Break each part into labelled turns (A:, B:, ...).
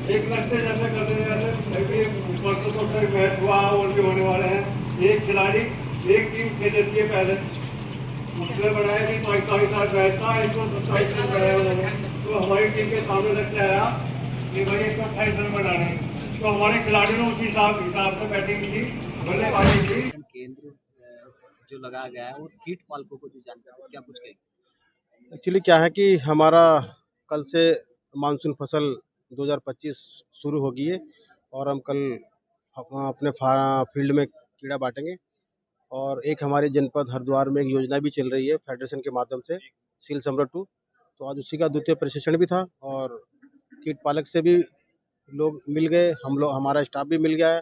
A: एक लक्ष्य जैसे करते जैसे परसों तो फिर मैच हुआ और भी होने वाले हैं। एक खिलाड़ी एक टीम खेल लेती है पहले, उसने बनाया कि 45 मैच था, 127 रन बनाया उन्होंने। तो हमारी टीम के सामने लक्ष्य आया कि भाई 128 रन बनाने। तो हमारे खिलाड़ियों ने उसी हिसाब से बैटिंग की, बल्लेबाजी की।
B: केंद्र जो लगाया गया है और कीट पालकों को जो जानकारी क्या कुछ कहेंगे?
C: एक्चुअली क्या है कि हमारा कल से मानसून फसल 2025 शुरू होगी है और हम कल अपने फील्ड में कीड़ा बांटेंगे। और एक हमारे जनपद हरिद्वार में एक योजना भी चल रही है फेडरेशन के माध्यम से, सील समृद्ध 2। तो आज उसी का द्वितीय प्रशिक्षण भी था और कीट पालक से भी लोग मिल गए, हम लोग हमारा स्टाफ भी मिल गया है।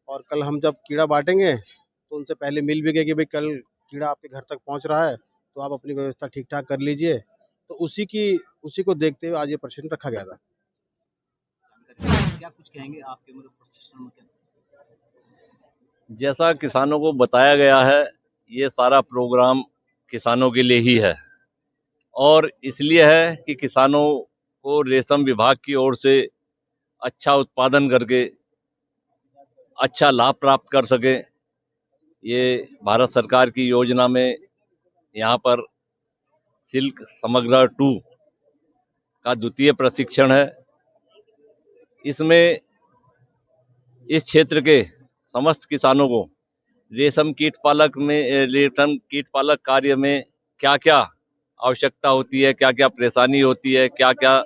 C: और कल हम जब कीड़ा बांटेंगे तो उनसे पहले मिल भी गए कि भाई कल कीड़ा आपके घर तक पहुंच रहा है, तो आप अपनी व्यवस्था ठीक ठाक कर लीजिए। तो उसी को देखते हुए आज ये प्रशिक्षण रखा गया था।
B: क्या कुछ कहेंगे आपके मतलब प्रशिक्षण में क्या?
D: जैसा किसानों को बताया गया है, ये सारा प्रोग्राम किसानों के लिए ही है और इसलिए है कि किसानों को रेशम विभाग की ओर से अच्छा उत्पादन करके अच्छा लाभ प्राप्त कर सके। ये भारत सरकार की योजना में यहाँ पर सिल्क समग्र 2 का द्वितीय प्रशिक्षण है। इसमें इस क्षेत्र के समस्त किसानों को रेशम कीट पालक कार्य में क्या क्या आवश्यकता होती है, क्या क्या परेशानी होती है, क्या क्या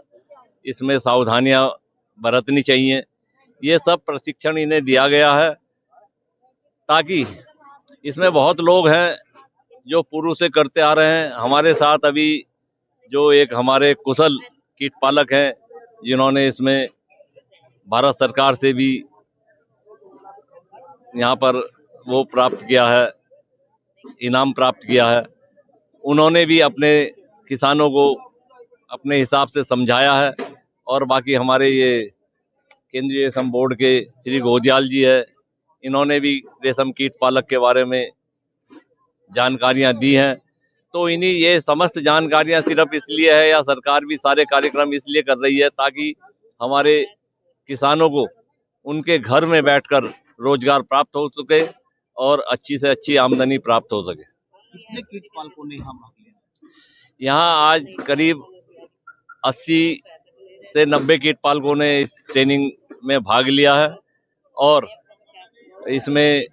D: इसमें सावधानियां बरतनी चाहिए, ये सब प्रशिक्षण इन्हें दिया गया है। ताकि इसमें बहुत लोग हैं जो पूर्व से करते आ रहे हैं। हमारे साथ अभी जो एक हमारे कुशल कीट पालक हैं, जिन्होंने इसमें भारत सरकार से भी यहाँ पर वो प्राप्त किया है, इनाम प्राप्त किया है। उन्होंने भी अपने किसानों को अपने हिसाब से समझाया है। और बाकी हमारे ये केंद्रीय रेशम बोर्ड के श्री गोदियाल जी है, इन्होंने भी रेशम कीट पालक के बारे में जानकारियां दी हैं। तो इन्हीं ये समस्त जानकारियां सिर्फ इसलिए है, या सरकार भी सारे कार्यक्रम इसलिए कर रही है ताकि हमारे किसानों को उनके घर में बैठकर रोजगार प्राप्त हो सके और अच्छी से अच्छी आमदनी प्राप्त हो सके।
B: कितने कीट पालकों ने यहाँ भाग लिया?
D: यहाँ आज करीब 80 से 90 कीट पालकों ने इस ट्रेनिंग में भाग लिया है और इसमें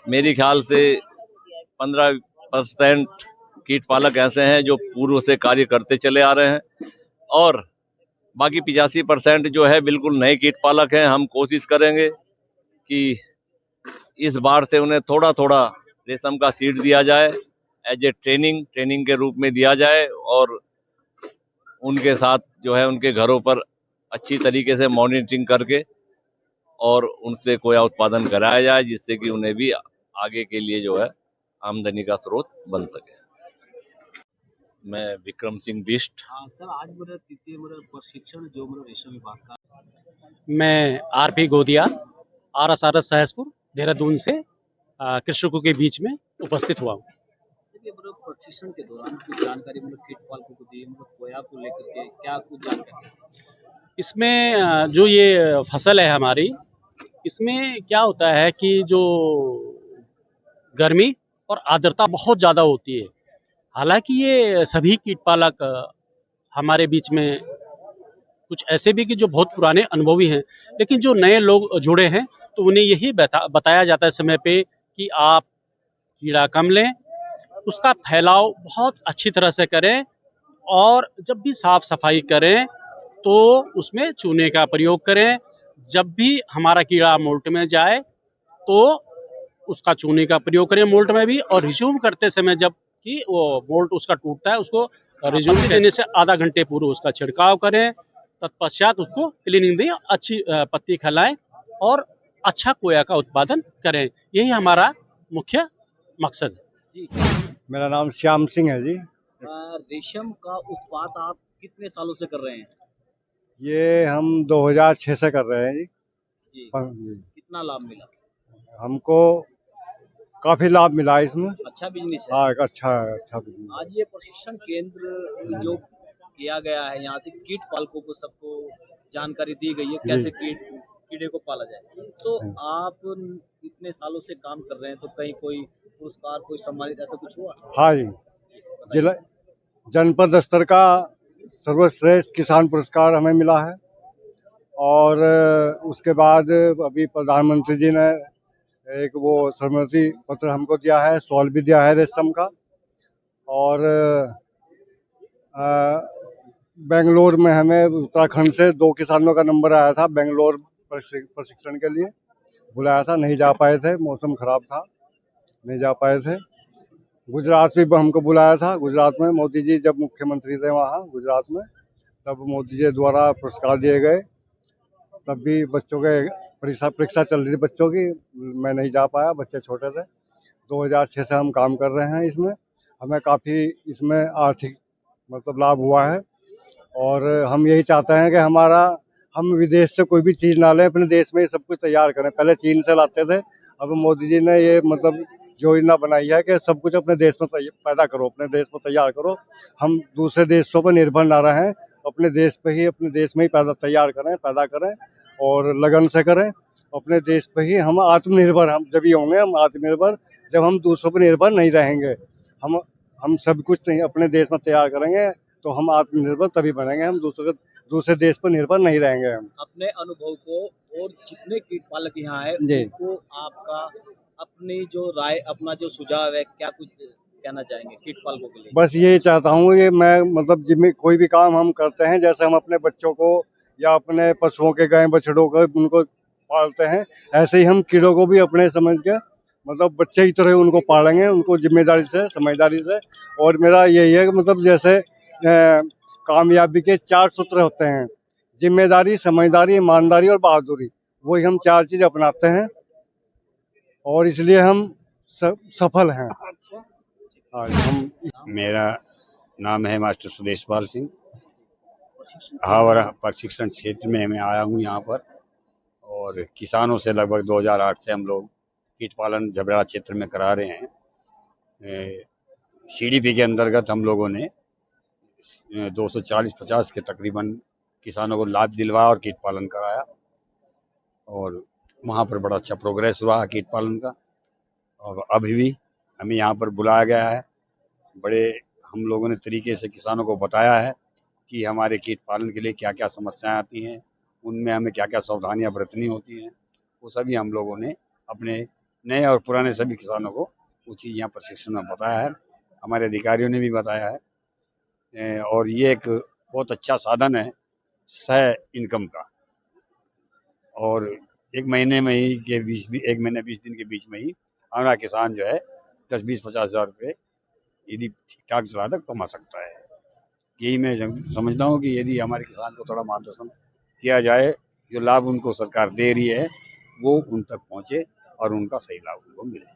D: मेरी ख्याल से 15% कीट पालक ऐसे हैं जो पूर्व से कार्य करते चले आ रहे हैं और बाकी 85% जो है बिल्कुल नए कीट पालक हैं। हम कोशिश करेंगे कि इस बार से उन्हें थोड़ा थोड़ा रेशम का सीड दिया जाए, एज ए ट्रेनिंग के रूप में दिया जाए और उनके साथ जो है उनके घरों पर अच्छी तरीके से मॉनिटरिंग करके और उनसे कोया उत्पादन कराया जाए, जिससे कि उन्हें भी आगे के लिए जो है आमदनी का स्रोत बन सके। मैं विक्रम सिंह बिष्ट।
B: हाँ सर, आज मेरा तृतीय मेरा प्रशिक्षण जो मेरा रेशम विभाग का।
E: मैं आरपी गोदिया, RSRS सहसपुर देहरादून से कृषकों के बीच में उपस्थित हुआ हूँ।
B: सर, ये मतलब प्रशिक्षण के दौरान कुछ जानकारी मतलब कीट पालकों को दी, मतलब कोया को लेकर के क्या कुछ जानकारी?
E: इसमें जो ये फसल है हमारी, इसमें क्या होता है कि जो गर्मी और आर्द्रता बहुत ज़्यादा होती है। हालांकि ये सभी कीट पालक हमारे बीच में कुछ ऐसे भी कि जो बहुत पुराने अनुभवी हैं, लेकिन जो नए लोग जुड़े हैं तो उन्हें यही बताया जाता है समय पे कि आप कीड़ा कम लें, उसका फैलाव बहुत अच्छी तरह से करें और जब भी साफ सफाई करें तो उसमें चूने का प्रयोग करें। जब भी हमारा कीड़ा मोल्ट में जाए तो उसका चूने का प्रयोग करें मोल्ट में भी, और रिज्यूम करते समय जब कि वो मोल्ट उसका टूटता है उसको रिज्यूम देने से आधा घंटे पूर्व उसका छिड़काव करें। तत्पश्चात उसको क्लीनिंग दें, अच्छी पत्ती खिलाएं और अच्छा कोया का उत्पादन करें। यही हमारा मुख्य मकसद है।
B: जी,
A: मेरा नाम श्याम सिंह है जी।
B: रेशम का उत्पाद आप कितने सालों से कर रहे हैं?
A: ये हम 2006 से कर रहे हैं जी।
B: जी,
A: जी।
B: कितना लाभ मिला?
A: हमको काफी लाभ मिला इसमें।
B: अच्छा बिजनेस है।
A: हाँ, एक अच्छा बिजनेस।
B: आज ये प्रशिक्षण केंद्र की जो किया गया है, यहाँ से कीट पालकों को सबको जानकारी दी गई है
A: जी।
B: कैसे कीड़े को पाला जाए। तो आप इतने सालों से काम कर रहे हैं, तो कहीं कोई पुरस्कार, कोई सम्मानित ऐसा कुछ हुआ?
A: हाँ जी, जिला जनपद स्तर का सर्वश्रेष्ठ किसान पुरस्कार हमें मिला है। और उसके बाद अभी प्रधानमंत्री जी ने एक वो सहमति पत्र हमको दिया है, शॉल भी दिया है रेशम का। और बेंगलोर में हमें उत्तराखंड से 2 किसानों का नंबर आया था, बेंगलोर प्रशिक्षण के लिए बुलाया था, नहीं जा पाए थे, मौसम खराब था, नहीं जा पाए थे। गुजरात भी हमको बुलाया था, गुजरात में मोदी जी जब मुख्यमंत्री थे वहाँ गुजरात में, तब मोदी जी द्वारा पुरस्कार दिए गए। तब भी बच्चों के परीक्षा चल रही थी बच्चों की, मैं नहीं जा पाया, बच्चे छोटे थे। 2006 से हम काम कर रहे हैं इसमें, हमें काफ़ी इसमें आर्थिक मतलब लाभ हुआ है। और हम यही चाहते हैं कि हम विदेश से कोई भी चीज़ ना लें, अपने देश में ही सब कुछ तैयार करें। पहले चीन से लाते थे, अब मोदी जी ने ये मतलब योजना बनाई है कि सब कुछ अपने देश में पैदा करो, अपने देश में तैयार करो। हम दूसरे देशों पर निर्भर ना रहें, अपने देश में ही तैयार करें, पैदा करें और लगन से करें। अपने देश पे ही हम आत्मनिर्भर, हम जब ही होंगे हम आत्मनिर्भर जब हम दूसरों पर निर्भर नहीं रहेंगे। हम सब कुछ अपने देश में तैयार करेंगे तो हम आत्मनिर्भर तभी बनेंगे, हम दूसरे देश पर निर्भर नहीं रहेंगे हम।
B: अपने अनुभव को और जितने कीट पालक यहाँ है
C: जी।
B: उनको आपका अपनी जो राय, अपना जो सुझाव है, क्या कुछ कहना चाहेंगे कीट पालकों के लिए?
A: बस यही चाहता हूँ कि मैं मतलब कोई भी काम हम करते हैं, जैसे हम अपने बच्चों को या अपने पशुओं के गाय बछड़ों को उनको पालते हैं, ऐसे ही हम कीड़ों को भी अपने समझ के मतलब बच्चे की तरह उनको पालेंगे, उनको जिम्मेदारी से, समझदारी से। और मेरा यही है कि मतलब जैसे कामयाबी के 4 सूत्र होते हैं, जिम्मेदारी, समझदारी, ईमानदारी और बहादुरी। वही हम 4 चीज़ अपनाते हैं और इसलिए हम सफल हैं। आज हम
F: मेरा नाम है मास्टर सुदेशपाल सिंह। हावड़ा प्रशिक्षण क्षेत्र में मैं आया हूँ यहाँ पर, और किसानों से लगभग 2008 से हम लोग कीट पालन झबरेड़ा क्षेत्र में करा रहे हैं। CDP के अंतर्गत हम लोगों ने 240-50 के तकरीबन किसानों को लाभ दिलवाया और कीट पालन कराया, और वहाँ पर बड़ा अच्छा प्रोग्रेस हुआ है कीट पालन का। और अभी भी हमें यहाँ पर बुलाया गया है, बड़े हम लोगों ने तरीके से किसानों को बताया है कि हमारे कीट पालन के लिए क्या क्या समस्याएं आती हैं, उनमें हमें क्या क्या सावधानियां बरतनी होती हैं, वो सभी हम लोगों ने अपने नए और पुराने सभी किसानों को वो चीज़ यहाँ प्रशिक्षण में बताया है, हमारे अधिकारियों ने भी बताया है। और ये एक बहुत अच्छा साधन है सह इनकम का। और एक महीने 20 दिन के बीच में ही हमारा किसान जो है 10-20-50 हज़ार रुपये यदि ठीक ठाक चला तक कमा सकता है। यही मैं समझता हूँ कि यदि हमारे किसान को थोड़ा मार्गदर्शन किया जाए, जो लाभ उनको सरकार दे रही है वो उन तक पहुँचे और उनका सही लाभ उनको मिले।